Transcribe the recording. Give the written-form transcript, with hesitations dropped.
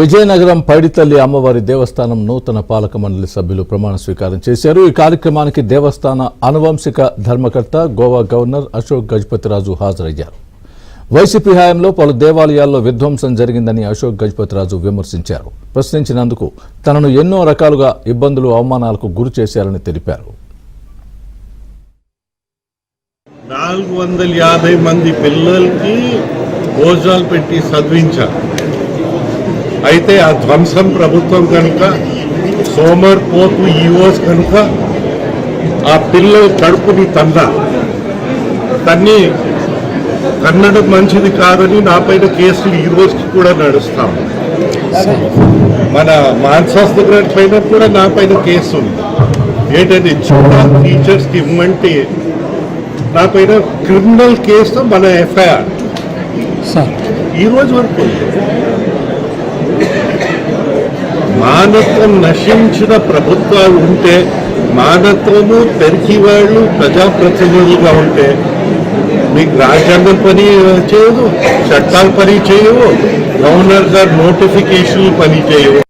విజయనగరం పైడితల్లి అమ్మవారి దేవస్థానం నూతన పాలక మండలి సభ్యులు ప్రమాణ స్వీకారం చేశారు. ఈ కార్యక్రమానికి దేవస్థాన అనువంశిక ధర్మకర్త గోవా గవర్నర్ అశోక్ గజపతిరాజు హాజరయ్యారు. వైసీపీ హయాంలో పలు దేవాలయాల్లో విధ్వంసం జరిగిందని అశోక్ గజపతిరాజు విమర్శించారు. ప్రశ్నించినందుకు తనను ఎన్నో రకాలుగా ఇబ్బందులు, అవమానాలకు గురి చేశారని తెలిపారు. 450 మంది పిల్లలకి భోజనాలు పెట్టి చదివించారు. అయితే ఆ ధ్వంసం ప్రభుత్వం కనుక, సోమర్పోతు ఈవోస్ కనుక ఆ పిల్లల కడుపుని తన్ని కన్నడం మంచిది కాదని నా పైన కేసులు ఈ రోజుకి కూడా నడుస్తాం. మన మాన్సాస్తి గ్రాంట్ పైన కూడా నా పైన కేసు ఉంది. ఏంటంటే చిన్న టీచర్స్కి ఇవ్వమంటే నా పైన క్రిమినల్ కేసు మన ఎఫ్ఐఆర్ ఈ రోజు వరకు. మానవత్వం నశించిన ప్రభుత్వాలు ఉంటే, మానవత్వము పెరిగి వాళ్ళు ప్రజాప్రతినిధులుగా ఉంటే మీకు రాజ్యాంగం పని చేయదు, చట్టాలు పని చేయవు, గవర్నర్ గారు నోటిఫికేషన్లు పని చేయవు.